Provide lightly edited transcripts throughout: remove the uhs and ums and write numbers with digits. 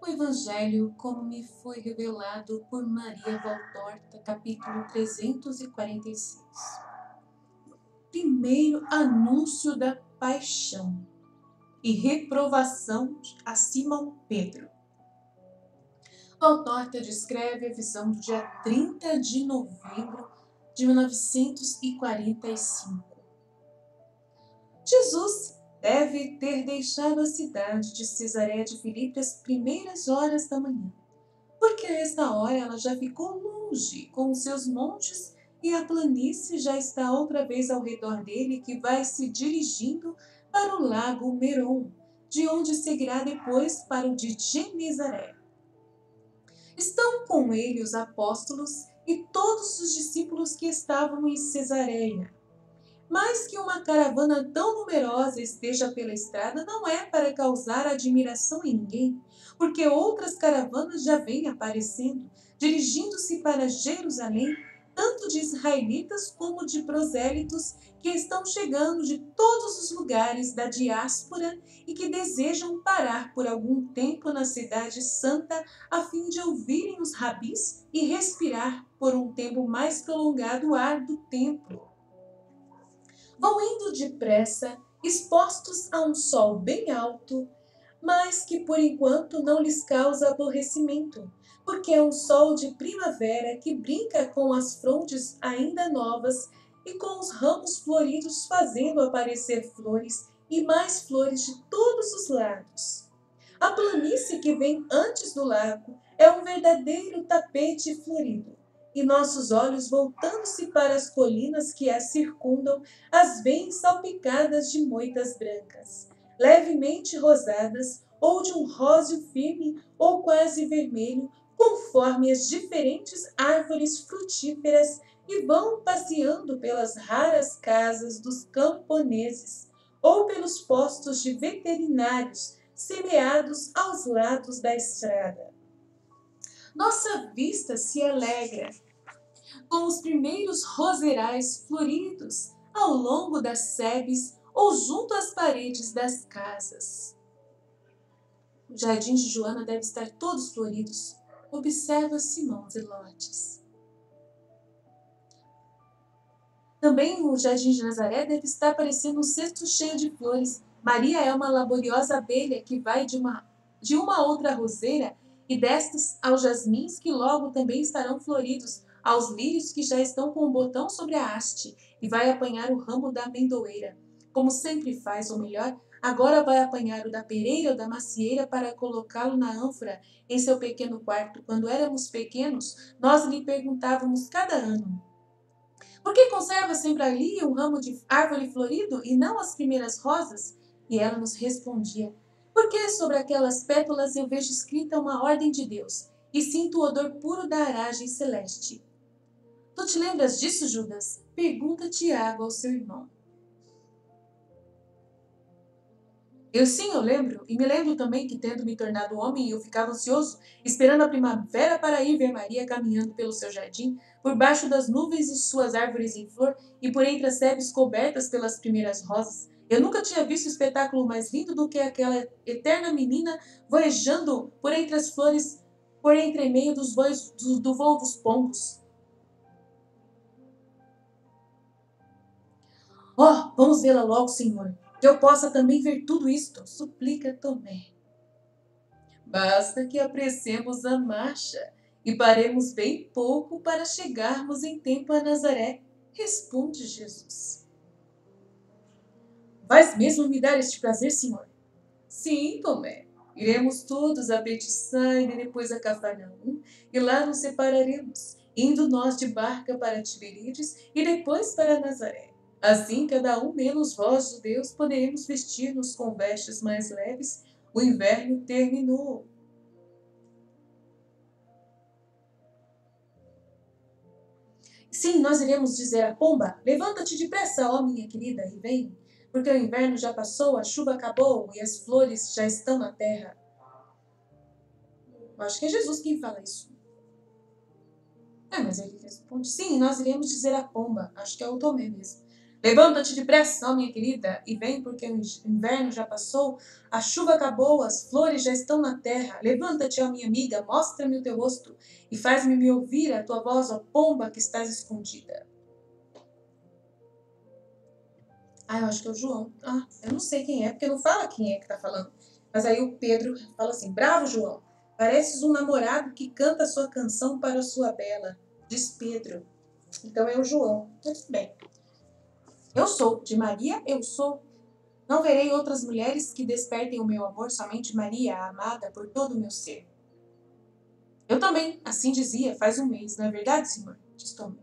O Evangelho, como me foi revelado por Maria Valtorta, capítulo 346. Primeiro anúncio da paixão e reprovação a Simão Pedro. Valtorta descreve a visão do dia 30 de novembro de 1945. Jesus deve ter deixado a cidade de Cesareia de Filipe às primeiras horas da manhã, porque a esta hora ela já ficou longe com os seus montes e a planície já está outra vez ao redor dele, que vai se dirigindo para o lago Merom, de onde seguirá depois para o de Genezaré. Estão com ele os apóstolos e todos os discípulos que estavam em Cesareia. Mas que uma caravana tão numerosa esteja pela estrada não é para causar admiração em ninguém, porque outras caravanas já vêm aparecendo, dirigindo-se para Jerusalém, tanto de israelitas como de prosélitos, que estão chegando de todos os lugares da diáspora e que desejam parar por algum tempo na cidade santa, a fim de ouvirem os rabis e respirar por um tempo mais prolongado o ar do templo. Vão indo depressa, expostos a um sol bem alto, mas que por enquanto não lhes causa aborrecimento, porque é um sol de primavera que brinca com as frondes ainda novas e com os ramos floridos, fazendo aparecer flores e mais flores de todos os lados. A planície que vem antes do lago é um verdadeiro tapete florido, e nossos olhos, voltando-se para as colinas que as circundam, as veem salpicadas de moitas brancas, levemente rosadas, ou de um róseo firme ou quase vermelho, conforme as diferentes árvores frutíferas, e vão passeando pelas raras casas dos camponeses, ou pelos postos de veterinários semeados aos lados da estrada. Nossa vista se alegra com os primeiros roserais floridos ao longo das sebes ou junto às paredes das casas. Os jardins de Joana devem estar todos floridos. Observa Simão Zelotes. Também o jardim de Nazaré deve estar parecendo um cesto cheio de flores. Maria é uma laboriosa abelha que vai de uma outra roseira, e destas aos jasmins, que logo também estarão floridos, aos lírios que já estão com o botão sobre a haste, e vai apanhar o ramo da amendoeira, como sempre faz, ou melhor, agora vai apanhar o da pereira ou da macieira para colocá-lo na ânfora em seu pequeno quarto. Quando éramos pequenos, nós lhe perguntávamos cada ano: por que conserva sempre ali um ramo de árvore florido e não as primeiras rosas? E ela nos respondia: porque sobre aquelas pétalas eu vejo escrita uma ordem de Deus e sinto o odor puro da aragem celeste. Tu te lembras disso, Judas? Pergunta Tiago ao seu irmão. Eu lembro, e me lembro também que, tendo me tornado homem, eu ficava ansioso, esperando a primavera para ir ver Maria caminhando pelo seu jardim, por baixo das nuvens de suas árvores em flor e por entre as sebes cobertas pelas primeiras rosas. Eu nunca tinha visto espetáculo mais lindo do que aquela eterna menina voejando por entre as flores, por entre meio dos voos, do voo dos pombos. Oh, vamos vê-la logo, Senhor, que eu possa também ver tudo isto, suplica Tomé. Basta que apressemos a marcha e paremos bem pouco para chegarmos em tempo a Nazaré, responde Jesus. Vais mesmo me dar este prazer, Senhor? Sim, Tomé. Iremos todos a Betsaida e depois a Cafarnaum, e lá nos separaremos, indo nós de barca para Tiberíades e depois para Nazaré. Assim, cada um menos vós, judeus, poderemos vestir-nos com vestes mais leves. O inverno terminou. Sim, nós iremos dizer à pomba: levanta-te depressa, ó minha querida, e vem, porque o inverno já passou, a chuva acabou e as flores já estão na terra. Eu acho que é Jesus quem fala isso. Mas ele responde: sim, nós iremos dizer à pomba. Acho que é o Tomé mesmo. Levanta-te depressa, ó minha querida, e vem, porque o inverno já passou, a chuva acabou, as flores já estão na terra. Levanta-te, ó minha amiga, mostra-me o teu rosto e faz-me me ouvir a tua voz, ó pomba que estás escondida. Ah, eu acho que é o João. Ah, eu não sei quem é, porque não fala quem é que tá falando. Mas aí o Pedro fala assim: bravo, João, pareces um namorado que canta a sua canção para a sua bela. Diz Pedro. Então é o João. Muito bem. Eu sou, de Maria eu sou. Não verei outras mulheres que despertem o meu amor, somente Maria, a amada por todo o meu ser. Eu também, assim dizia, faz um mês, não é verdade, senhor? Diz Tomé.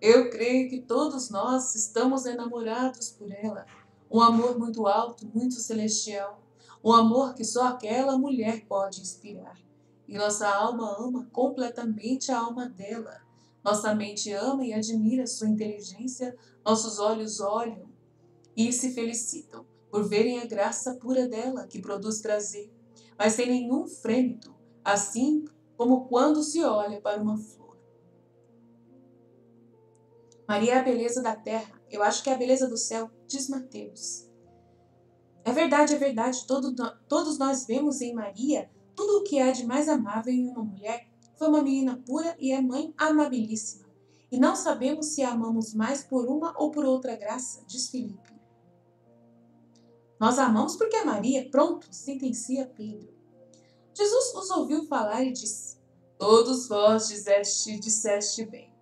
Eu creio que todos nós estamos enamorados por ela. Um amor muito alto, muito celestial. Um amor que só aquela mulher pode inspirar. E nossa alma ama completamente a alma dela. Nossa mente ama e admira sua inteligência. Nossos olhos olham e se felicitam por verem a graça pura dela, que produz prazer, mas sem nenhum frêmito, assim como quando se olha para uma flor. Maria é a beleza da terra, eu acho que é a beleza do céu, diz Mateus. É verdade, todos nós vemos em Maria tudo o que há de mais amável em uma mulher. Foi uma menina pura e é mãe amabilíssima. E não sabemos se a amamos mais por uma ou por outra graça, diz Filipe. Nós amamos porque é Maria, pronto, sentencia Pedro. Jesus os ouviu falar e disse: todos vós disseste bem.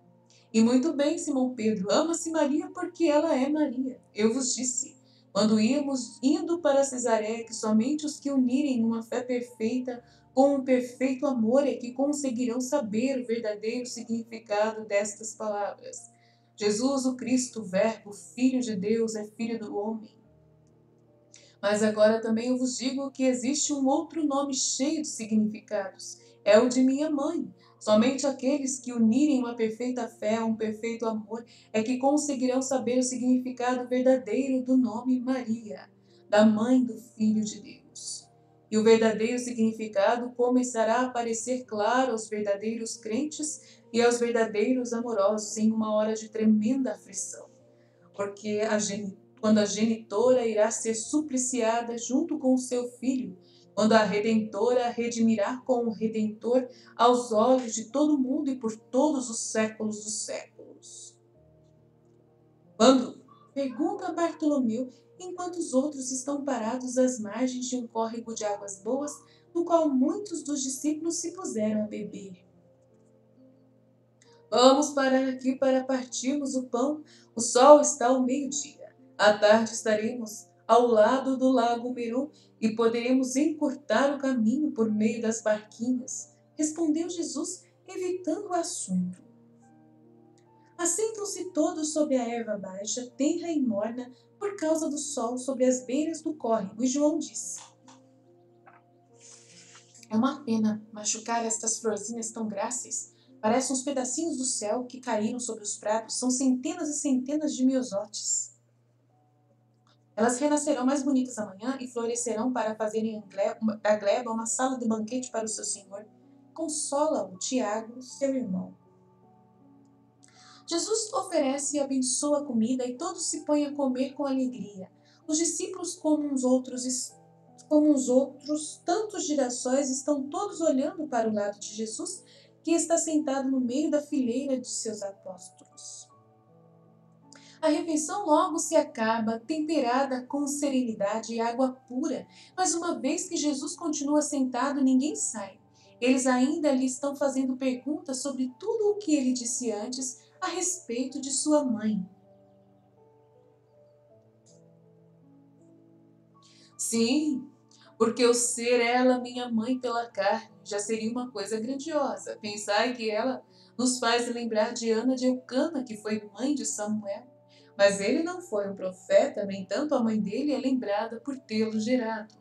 E muito bem, Simão Pedro, ama-se Maria porque ela é Maria. Eu vos disse, quando íamos indo para Cesareia, que somente os que unirem numa fé perfeita, com um perfeito amor, é que conseguirão saber o verdadeiro significado destas palavras. Jesus, o Cristo, o Verbo, Filho de Deus, é Filho do homem. Mas agora também eu vos digo que existe um outro nome cheio de significados. É o de minha mãe. Somente aqueles que unirem uma perfeita fé a um perfeito amor é que conseguirão saber o significado verdadeiro do nome Maria, da mãe do Filho de Deus. E o verdadeiro significado começará a aparecer claro aos verdadeiros crentes e aos verdadeiros amorosos em uma hora de tremenda aflição. Porque quando a genitora irá ser supliciada junto com o seu filho, quando a redentora redimirá com o redentor aos olhos de todo mundo e por todos os séculos dos séculos. Quando? Pergunta Bartolomeu, enquanto os outros estão parados às margens de um córrego de águas boas, no qual muitos dos discípulos se puseram a beber. Vamos parar aqui para partirmos o pão. O sol está ao meio-dia. À tarde estaremos ao lado do lago Merom e poderemos encurtar o caminho por meio das barquinhas, respondeu Jesus, evitando o assunto. Assentam-se todos sob a erva baixa, tenra e morna, por causa do sol sobre as beiras do córrego, e João disse: é uma pena machucar estas florzinhas tão gráceis. Parecem uns pedacinhos do céu que caíram sobre os pratos. São centenas e centenas de miosotes. Elas renascerão mais bonitas amanhã e florescerão para fazerem da gleba uma sala de banquete para o seu senhor. Consola-o, Tiago, seu irmão. Jesus oferece e abençoa a comida e todos se põem a comer com alegria. Os discípulos, como uns outros tantos girassóis, estão todos olhando para o lado de Jesus, que está sentado no meio da fileira de seus apóstolos. A refeição logo se acaba, temperada com serenidade e água pura, mas uma vez que Jesus continua sentado, ninguém sai. Eles ainda lhe estão fazendo perguntas sobre tudo o que ele disse antes a respeito de sua mãe. Sim, porque o ser ela minha mãe pela carne já seria uma coisa grandiosa. Pensai que ela nos faz lembrar de Ana de Eucana, que foi mãe de Samuel. Mas ele não foi um profeta, nem tanto a mãe dele é lembrada por tê-lo gerado.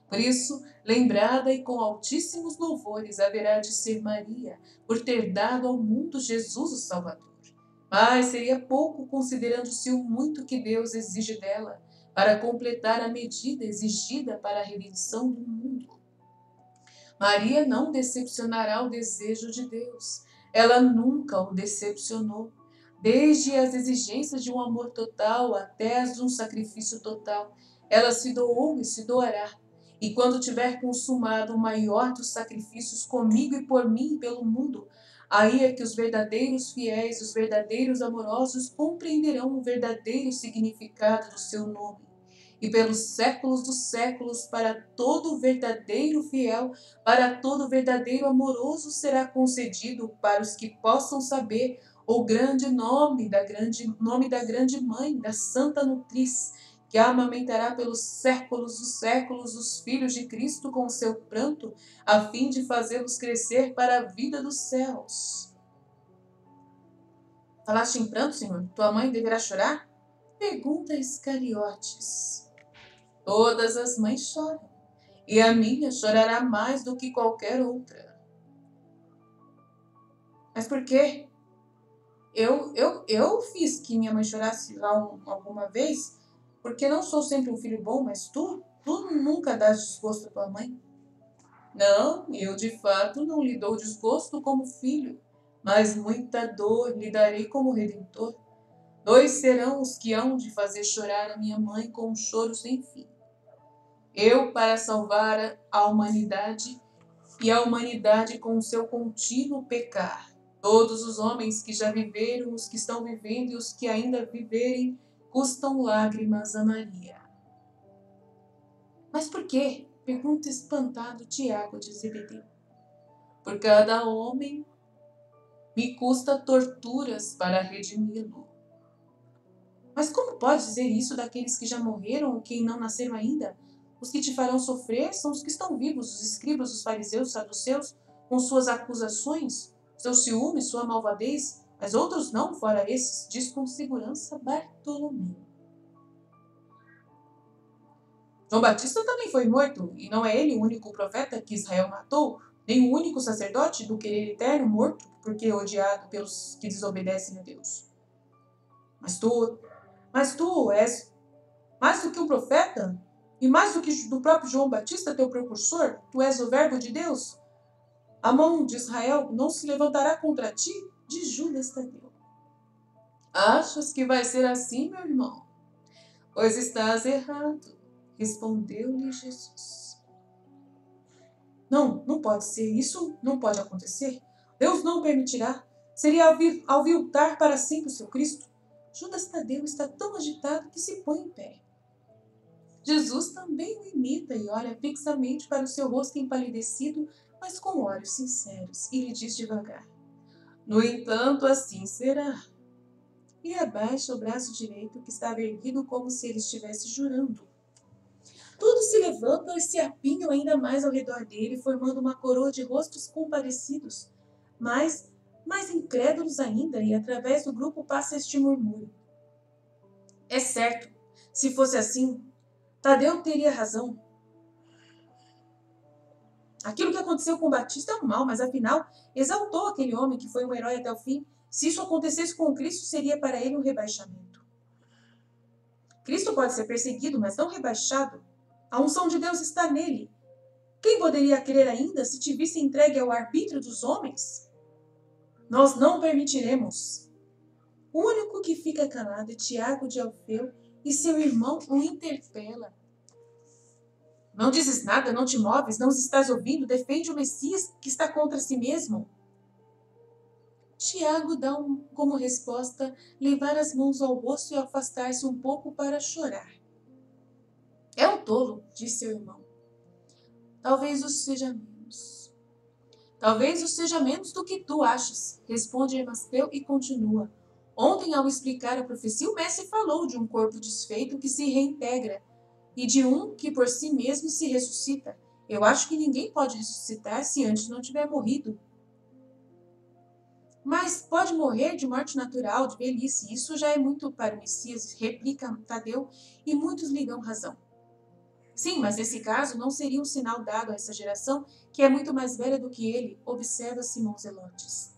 Por isso, lembrada e com altíssimos louvores haverá de ser Maria, por ter dado ao mundo Jesus o Salvador. Mas seria pouco considerando-se o muito que Deus exige dela, para completar a medida exigida para a redenção do mundo. Maria não decepcionará o desejo de Deus. Ela nunca o decepcionou. Desde as exigências de um amor total até as de um sacrifício total, ela se doou e se doará. E quando tiver consumado o maior dos sacrifícios comigo e por mim e pelo mundo, aí é que os verdadeiros fiéis, os verdadeiros amorosos compreenderão o verdadeiro significado do seu nome. E pelos séculos dos séculos, para todo verdadeiro fiel, para todo verdadeiro amoroso será concedido, para os que possam saber, o grande nome da grande mãe, da Santa Nutriz, que amamentará pelos séculos dos séculos os filhos de Cristo com o seu pranto, a fim de fazê-los crescer para a vida dos céus. Falaste em pranto, Senhor? Tua mãe deverá chorar? Pergunta Iscariotes. Todas as mães choram, e a minha chorará mais do que qualquer outra. Mas por quê? Eu fiz que minha mãe chorasse lá alguma vez, porque não sou sempre um filho bom, mas tu nunca dás desgosto à tua mãe. Não, eu de fato não lhe dou desgosto como filho, mas muita dor lhe darei como redentor. Dois serão os que hão de fazer chorar a minha mãe com um choro sem fim. Eu para salvar a humanidade, e a humanidade com o seu contínuo pecar. Todos os homens que já viveram, os que estão vivendo e os que ainda viverem, custam lágrimas a Maria. Mas por quê? Pergunta espantado Tiago de Zebedeu. Por cada homem me custa torturas para redimi-lo. Mas como pode dizer isso daqueles que já morreram ou que não nasceram ainda? Os que te farão sofrer são os que estão vivos, os escribas, os fariseus, os saduceus, com suas acusações, seus ciúmes, sua malvadez, mas outros não, fora esses, diz com segurança Bartolomeu. João Batista também foi morto, e não é ele o único profeta que Israel matou, nem o único sacerdote do querer eterno morto, porque odiado pelos que desobedecem a Deus. Mas tu és mais do que um profeta, e mais do que do próprio João Batista, teu precursor, tu és o verbo de Deus. A mão de Israel não se levantará contra ti, de Judas Tadeu. Achas que vai ser assim, meu irmão? Pois estás errado, respondeu-lhe Jesus. Não pode ser, isso não pode acontecer. Deus não permitirá. Seria aviltar para sempre o seu Cristo. Judas Tadeu está tão agitado que se põe em pé. Jesus também o imita e olha fixamente para o seu rosto empalidecido, mas com olhos sinceros, e lhe diz devagar: no entanto, assim será. E abaixa o braço direito, que estava erguido como se ele estivesse jurando. Todos se levantam e se apinham ainda mais ao redor dele, formando uma coroa de rostos compadecidos, mais incrédulos ainda, e através do grupo passa este murmúrio: é certo, se fosse assim, Tadeu teria razão. Aquilo que aconteceu com Batista é um mal, mas afinal exaltou aquele homem que foi um herói até o fim. Se isso acontecesse com Cristo, seria para ele um rebaixamento. Cristo pode ser perseguido, mas não rebaixado. A unção de Deus está nele. Quem poderia crer ainda se te visse entregue ao arbítrio dos homens? Nós não permitiremos. O único que fica calado é Tiago de Alfeu, e seu irmão o interpela. Não dizes nada, não te moves, não os estás ouvindo, defende o Messias que está contra si mesmo. Tiago dá como resposta levar as mãos ao rosto e afastar-se um pouco para chorar. É um tolo, disse seu irmão. Talvez o seja menos. Talvez o seja menos do que tu achas, responde Hermasteu e continua. Ontem, ao explicar a profecia, o mestre falou de um corpo desfeito que se reintegra e de um que por si mesmo se ressuscita. Eu acho que ninguém pode ressuscitar se antes não tiver morrido. Mas pode morrer de morte natural, de velhice. Isso já é muito para o Messias, replica Tadeu, e muitos lhe dão razão. Sim, mas nesse caso não seria um sinal dado a essa geração, que é muito mais velha do que ele, observa Simão Zelotes.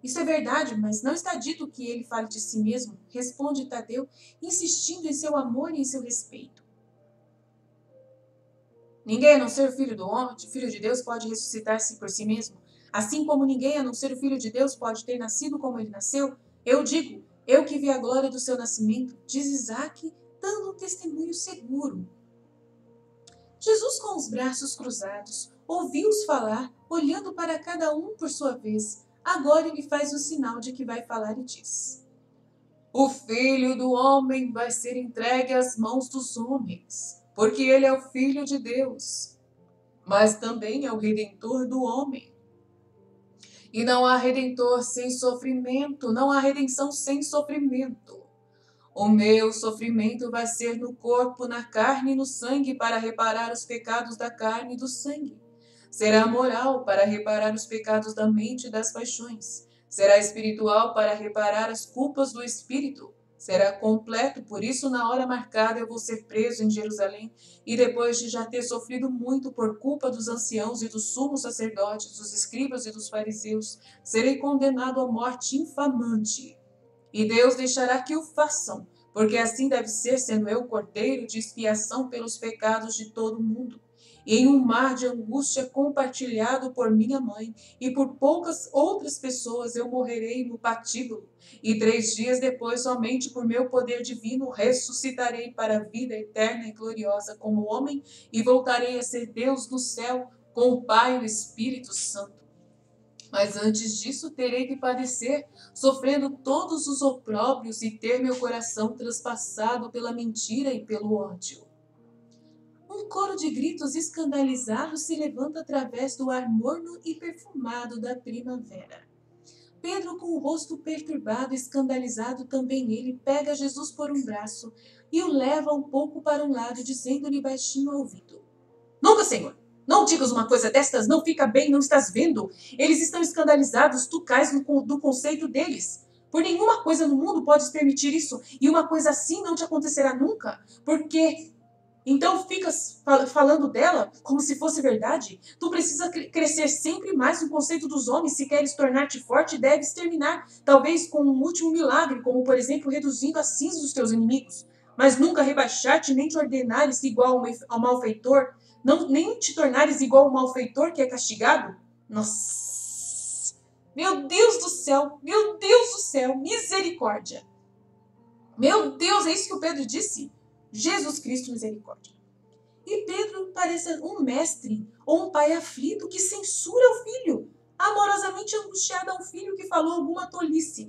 Isso é verdade, mas não está dito que ele fale de si mesmo, responde Tadeu, insistindo em seu amor e em seu respeito. Ninguém, a não ser o filho do homem, filho de Deus, pode ressuscitar-se por si mesmo. assim como ninguém, a não ser o Filho de Deus, pode ter nascido como ele nasceu, eu digo, eu que vi a glória do seu nascimento, diz Isaque, dando um testemunho seguro. Jesus, com os braços cruzados, ouviu-os falar, olhando para cada um por sua vez. Agora ele faz o sinal de que vai falar e diz: o Filho do Homem vai ser entregue às mãos dos homens, porque ele é o Filho de Deus, mas também é o Redentor do homem. E não há redentor sem sofrimento, não há redenção sem sofrimento. O meu sofrimento vai ser no corpo, na carne e no sangue para reparar os pecados da carne e do sangue. Será moral para reparar os pecados da mente e das paixões. Será espiritual para reparar as culpas do espírito. Será completo, por isso na hora marcada eu vou ser preso em Jerusalém, e depois de já ter sofrido muito por culpa dos anciãos e dos sumos sacerdotes, dos escribas e dos fariseus, serei condenado à morte infamante. E Deus deixará que o façam, porque assim deve ser, sendo eu cordeiro de expiação pelos pecados de todo o mundo. E em um mar de angústia compartilhado por minha mãe e por poucas outras pessoas eu morrerei no patíbulo. E 3 dias depois, somente por meu poder divino, ressuscitarei para a vida eterna e gloriosa como homem e voltarei a ser Deus no céu com o Pai e o Espírito Santo. Mas antes disso terei que padecer, sofrendo todos os opróbrios e ter meu coração traspassado pela mentira e pelo ódio. Um coro de gritos escandalizados se levanta através do ar morno e perfumado da primavera. Pedro, com o rosto perturbado e escandalizado também ele, pega Jesus por um braço e o leva um pouco para um lado, dizendo-lhe baixinho ao ouvido: Nunca, Senhor! Não digas uma coisa destas, não fica bem, não estás vendo? Eles estão escandalizados, tu cais do conceito deles. Por nenhuma coisa no mundo podes permitir isso, e uma coisa assim não te acontecerá nunca, porque então ficas falando dela como se fosse verdade? Tu precisa crescer sempre mais no conceito dos homens, se queres tornar-te forte, deves terminar, talvez com um último milagre, como por exemplo reduzindo a cinza dos teus inimigos, mas nunca rebaixar-te nem te ordenares igual ao malfeitor, não, nem te tornares igual ao malfeitor que é castigado? Nossa! Meu Deus do céu! Meu Deus do céu! Misericórdia! Meu Deus, é isso que o Pedro disse? Jesus Cristo, misericórdia. E Pedro parece um mestre ou um pai aflito que censura o filho, amorosamente angustiado a um filho que falou alguma tolice.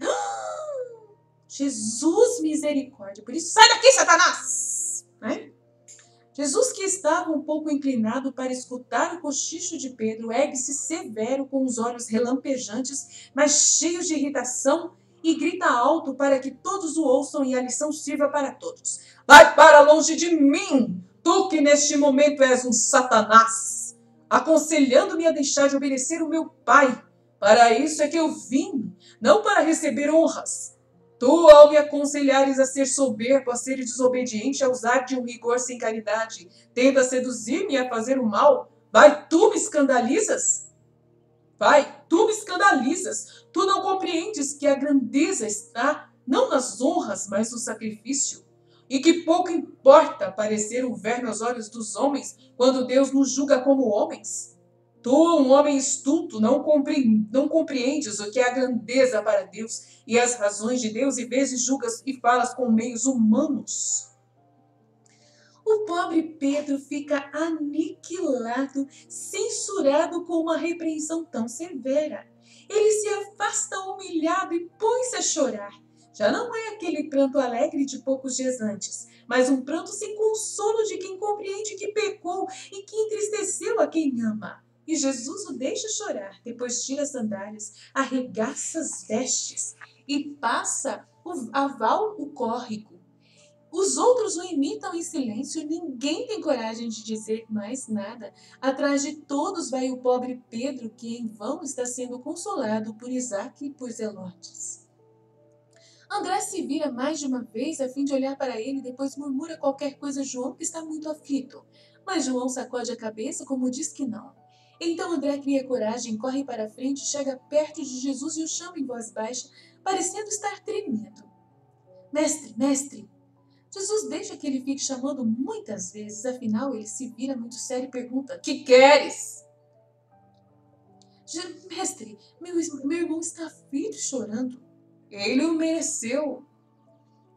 Jesus, misericórdia! Por isso, sai daqui, Satanás! Né? Jesus, que estava um pouco inclinado para escutar o cochicho de Pedro, ergue-se severo com os olhos relampejantes, mas cheios de irritação, e grita alto para que todos o ouçam e a lição sirva para todos. Vai para longe de mim, tu que neste momento és um Satanás, aconselhando-me a deixar de obedecer o meu Pai. Para isso é que eu vim, não para receber honras. Tu, ao me aconselhares a ser soberbo, a ser desobediente, a usar de um rigor sem caridade, tendo a seduzir-me e a fazer o mal, vai, tu me escandalizas? Vai, tu me escandalizas. Tu não compreendes que a grandeza está não nas honras, mas no sacrifício. E que pouco importa parecer um verme aos olhos dos homens, quando Deus nos julga como homens. Tu, um homem estulto, não compreendes o que é a grandeza para Deus e as razões de Deus, e vezes julgas e falas com meios humanos. O pobre Pedro fica aniquilado, censurado com uma repreensão tão severa. Ele se afasta humilhado e põe-se a chorar. Já não é aquele pranto alegre de poucos dias antes, mas um pranto sem consolo de quem compreende que pecou e que entristeceu a quem ama. E Jesus o deixa chorar, depois tira as sandálias, arregaça as vestes e passa o córrego. Os outros o imitam em silêncio, ninguém tem coragem de dizer mais nada. Atrás de todos vai o pobre Pedro, que em vão está sendo consolado por Isaque e por Zelotes. André se vira mais de uma vez a fim de olhar para ele e depois murmura qualquer coisa a João, que está muito aflito. Mas João sacode a cabeça como diz que não. Então André cria coragem, corre para a frente, chega perto de Jesus e o chama em voz baixa, parecendo estar tremendo. Mestre, mestre! Jesus deixa que ele fique chamando muitas vezes, afinal ele se vira muito sério e pergunta: que queres? Mestre, meu irmão está aflito e chorando. Ele o mereceu.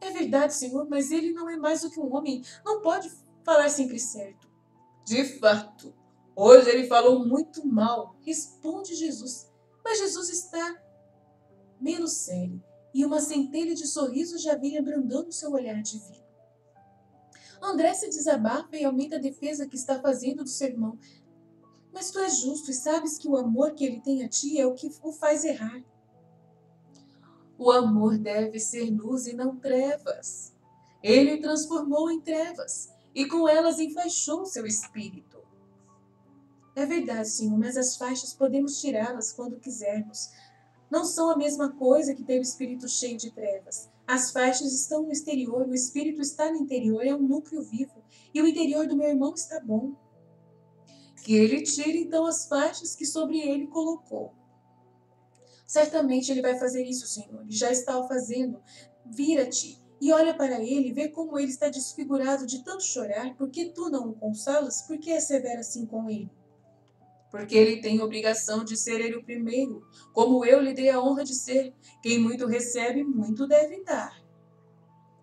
É verdade, Senhor, mas ele não é mais do que um homem. Não pode falar sempre certo. De fato, hoje ele falou muito mal, responde Jesus. Mas Jesus está menos sério, e uma centelha de sorriso já vinha abrandando seu olhar divino. André se desabafa e aumenta a defesa que está fazendo do seu irmão. Mas tu és justo e sabes que o amor que ele tem a ti é o que o faz errar. O amor deve ser luz e não trevas. Ele o transformou em trevas e com elas enfaixou seu espírito. É verdade, Senhor, mas as faixas podemos tirá-las quando quisermos. Não são a mesma coisa que ter o espírito cheio de trevas. As faixas estão no exterior, o espírito está no interior, é um núcleo vivo. E o interior do meu irmão está bom. Que ele tire então as faixas que sobre ele colocou. Certamente ele vai fazer isso, Senhor, ele já está o fazendo. Vira-te e olha para ele e vê como ele está desfigurado de tanto chorar. Por que tu não o consolas? Por que é severo assim com ele? Porque ele tem obrigação de ser ele o primeiro, como eu lhe dei a honra de ser. Quem muito recebe, muito deve dar.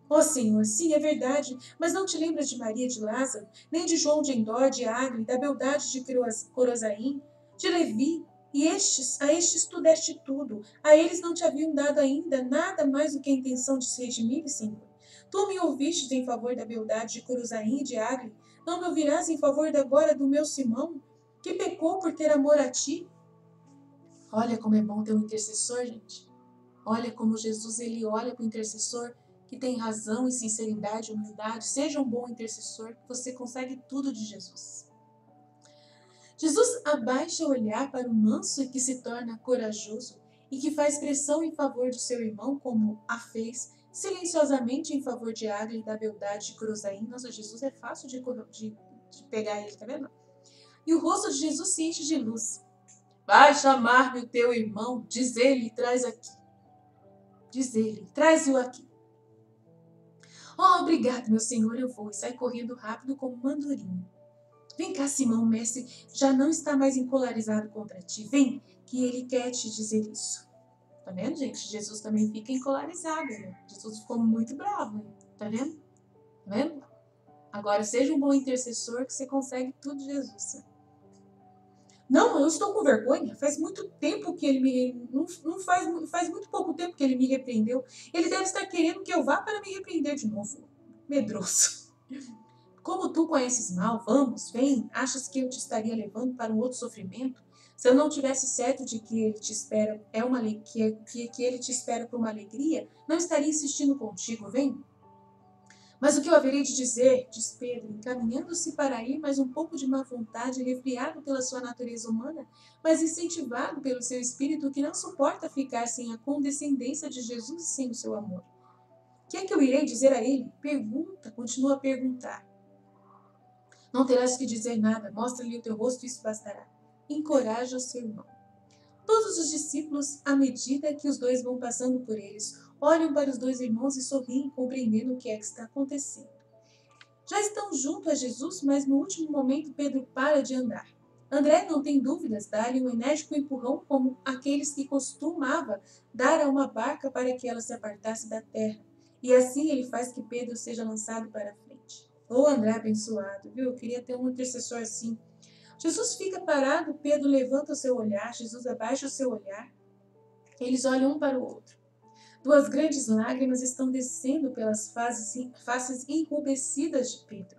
Ó Senhor, sim, é verdade, mas não te lembras de Maria de Lázaro, nem de João de Endó, de Agre, da Beldade de Corozaim, de Levi, e a estes tu deste tudo, a eles não te haviam dado ainda nada mais do que a intenção de se redimirem, Senhor. Tu me ouvistes em favor da Beldade de Corozaim e de Agre, não me ouvirás em favor agora do meu Simão, que pecou por ter amor a ti? Olha como é bom ter um intercessor, gente. Olha como Jesus ele olha para o intercessor que tem razão e sinceridade e humildade. Seja um bom intercessor, que você consegue tudo de Jesus. Jesus abaixa o olhar para o manso e que se torna corajoso e que faz pressão em favor de seu irmão, como a fez silenciosamente em favor de Agre e da Beldade de Corozaim. Nossa, Jesus é fácil de pegar ele, tá vendo? E o rosto de Jesus se enche de luz. Vai chamar-me o teu irmão, diz ele, traz aqui. Diz ele, traz-o aqui. Oh, obrigado, meu senhor, eu vou. E sai correndo rápido como uma andorinha. Vem cá, Simão, o mestre já não está mais encolarizado contra ti. Vem, que ele quer te dizer isso. Tá vendo, gente? Jesus também fica encolarizado, né? Jesus ficou muito bravo, né? Tá vendo? Tá vendo? Agora, seja um bom intercessor que você consegue tudo de Jesus. Né? Não, eu estou com vergonha. Faz muito tempo que ele me... faz muito pouco tempo que ele me repreendeu. Ele deve estar querendo que eu vá para me repreender de novo. Medroso. Como tu conheces mal, vamos, vem. Achas que eu te estaria levando para um outro sofrimento? Se eu não tivesse certo de que ele te espera que ele te espera por uma alegria, não estaria insistindo contigo, vem. Mas o que eu haverei de dizer, diz Pedro, encaminhando-se para ir, mas um pouco de má vontade, refriado pela sua natureza humana, mas incentivado pelo seu espírito que não suporta ficar sem a condescendência de Jesus e sem o seu amor. O que é que eu irei dizer a ele? Pergunta, continua a perguntar. Não terás que dizer nada, mostra-lhe o teu rosto, isso bastará. Encoraja o seu irmão. Todos os discípulos, à medida que os dois vão passando por eles, olham para os dois irmãos e sorriem, compreendendo o que é que está acontecendo. Já estão junto a Jesus, mas no último momento Pedro para de andar. André, não tem dúvidas, dá-lhe um enérgico empurrão como aqueles que costumava dar a uma barca para que ela se apartasse da terra. E assim ele faz que Pedro seja lançado para a frente. Ô André abençoado, viu? Eu queria ter um intercessor assim. Jesus fica parado, Pedro levanta o seu olhar, Jesus abaixa o seu olhar. Eles olham um para o outro. Duas grandes lágrimas estão descendo pelas faces enrubescidas de Pedro.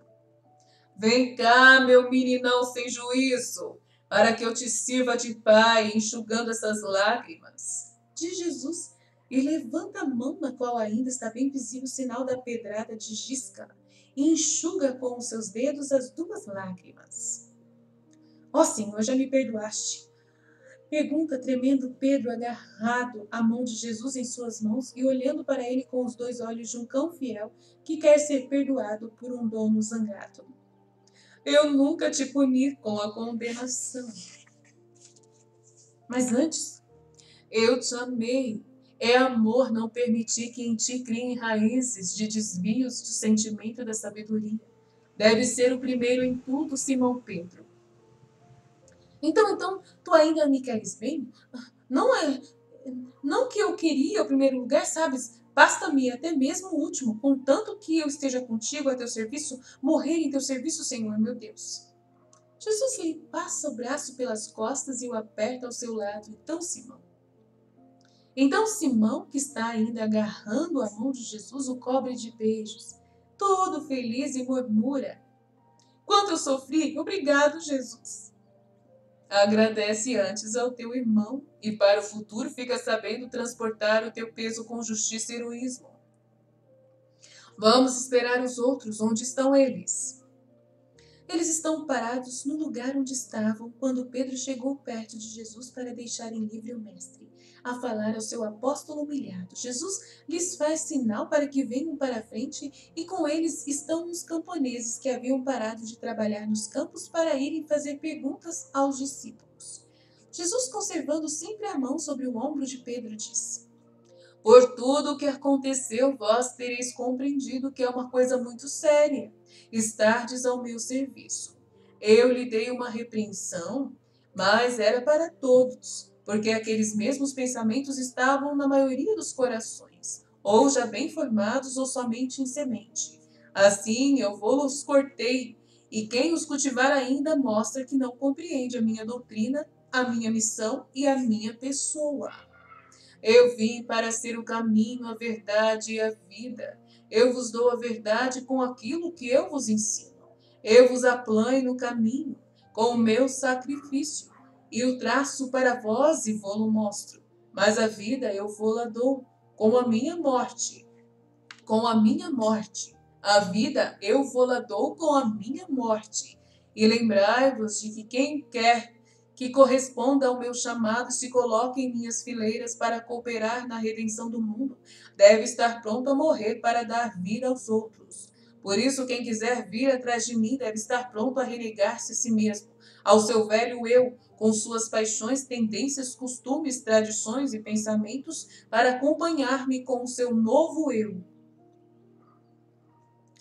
Vem cá, meu meninão sem juízo, para que eu te sirva de pai, enxugando essas lágrimas. Diz Jesus e levanta a mão na qual ainda está bem visível o sinal da pedrada de Gisca e enxuga com os seus dedos as duas lágrimas. Ó Senhor, já me perdoaste? Pergunta tremendo Pedro, agarrado à mão de Jesus em suas mãos e olhando para ele com os dois olhos de um cão fiel que quer ser perdoado por um dono zangado. Eu nunca te puni com a condenação. Mas antes, eu te amei. É amor não permitir que em ti criem raízes de desvios do sentimento da sabedoria. Deve ser o primeiro em tudo, Simão Pedro. Então, tu ainda me queres bem? Não é, não que eu queria o primeiro lugar, sabes? Basta-me até mesmo o último, contanto que eu esteja contigo a teu serviço, morrer em teu serviço, Senhor, meu Deus. Jesus lhe passa o braço pelas costas e o aperta ao seu lado. Então Simão, que está ainda agarrando a mão de Jesus, o cobre de beijos, todo feliz e murmura: quanto eu sofri, obrigado, Jesus. Agradece antes ao teu irmão e para o futuro fica sabendo transportar o teu peso com justiça e heroísmo. Vamos esperar os outros, onde estão eles? Eles estão parados no lugar onde estavam quando Pedro chegou perto de Jesus para deixarem livre o mestre, a falar ao seu apóstolo humilhado. Jesus lhes faz sinal para que venham para a frente e com eles estão os camponeses que haviam parado de trabalhar nos campos para irem fazer perguntas aos discípulos. Jesus, conservando sempre a mão sobre o ombro de Pedro, disse: por tudo o que aconteceu, vós tereis compreendido que é uma coisa muito séria estardes ao meu serviço. Eu lhe dei uma repreensão, mas era para todos, porque aqueles mesmos pensamentos estavam na maioria dos corações, ou já bem formados ou somente em semente. Assim eu vou-los cortei, e quem os cultivar ainda mostra que não compreende a minha doutrina, a minha missão e a minha pessoa. Eu vim para ser o caminho, a verdade e a vida. Eu vos dou a verdade com aquilo que eu vos ensino. Eu vos aplanho no caminho com o meu sacrifício, e o traço para vós e vou-lo mostro. Mas a vida eu vou-la dou com a minha morte. Com a minha morte. A vida eu vou-la dou com a minha morte. E lembrai-vos de que quem quer que corresponda ao meu chamado se coloque em minhas fileiras para cooperar na redenção do mundo, deve estar pronto a morrer para dar vida aos outros. Por isso, quem quiser vir atrás de mim deve estar pronto a renegar-se a si mesmo, ao seu velho eu, com suas paixões, tendências, costumes, tradições e pensamentos, para acompanhar-me com o seu novo eu.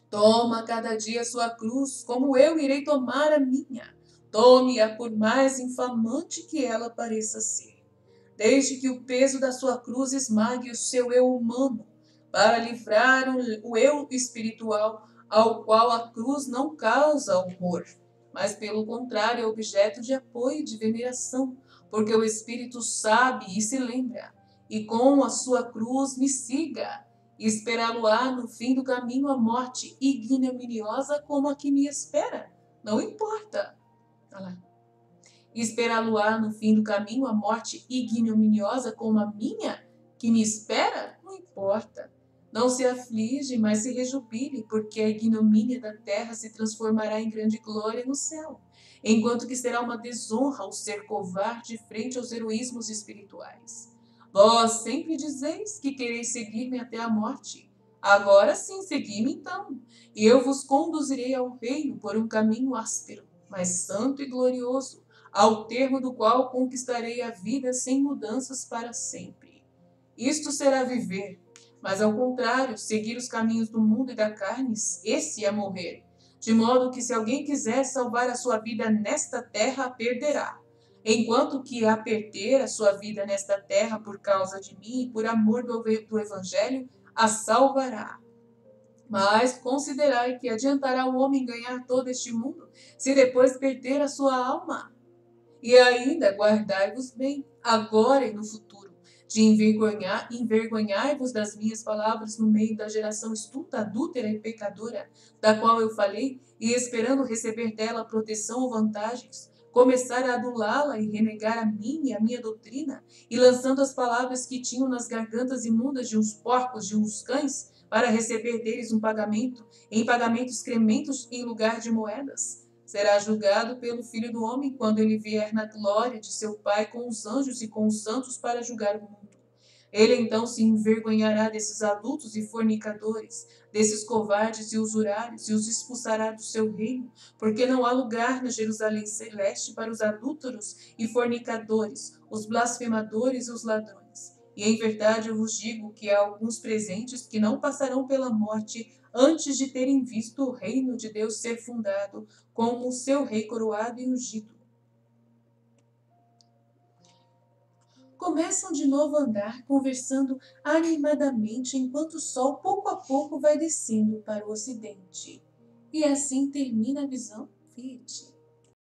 Toma cada dia a sua cruz, como eu irei tomar a minha. Tome-a por mais infamante que ela pareça ser. Deixe que o peso da sua cruz esmague o seu eu humano, para livrar o eu espiritual, ao qual a cruz não causa horror, mas pelo contrário é objeto de apoio e de veneração, porque o espírito sabe e se lembra, e com a sua cruz me siga, e esperá-lo-á no fim do caminho a morte ignominiosa como a que me espera. Não importa. Olha lá. Esperá-lo-á no fim do caminho a morte ignominiosa como a minha, que me espera? Não importa. Não se aflige, mas se rejubile, porque a ignomínia da terra se transformará em grande glória no céu, enquanto que será uma desonra o ser covarde frente aos heroísmos espirituais. Vós sempre dizeis que quereis seguir-me até a morte. Agora sim, segui-me então, e eu vos conduzirei ao reino por um caminho áspero, mas santo e glorioso, ao termo do qual conquistarei a vida sem mudanças para sempre. Isto será viver, mas ao contrário, seguir os caminhos do mundo e da carne, esse é morrer. De modo que se alguém quiser salvar a sua vida nesta terra, a perderá. Enquanto que a perder a sua vida nesta terra por causa de mim e por amor do Evangelho, a salvará. Mas considerai que adiantará o homem ganhar todo este mundo, se depois perder a sua alma. E ainda guardai-vos bem, agora e no futuro, de envergonhai-vos das minhas palavras no meio da geração estulta, adúltera e pecadora, da qual eu falei, e esperando receber dela proteção ou vantagens, começar a adulá-la e renegar a mim e a minha doutrina, e lançando as palavras que tinham nas gargantas imundas de uns porcos, de uns cães, para receber deles um pagamento, em pagamento excrementos em lugar de moedas. Será julgado pelo Filho do Homem quando ele vier na glória de seu Pai com os anjos e com os santos para julgar o mundo. Ele então se envergonhará desses adultos e fornicadores, desses covardes e usurários, e os expulsará do seu reino, porque não há lugar na Jerusalém celeste para os adúlteros e fornicadores, os blasfemadores e os ladrões. E em verdade eu vos digo que há alguns presentes que não passarão pela morte antes de terem visto o reino de Deus ser fundado, como o seu rei coroado e ungido. Começam de novo a andar, conversando animadamente enquanto o sol pouco a pouco vai descendo para o ocidente. E assim termina a visão. Vite.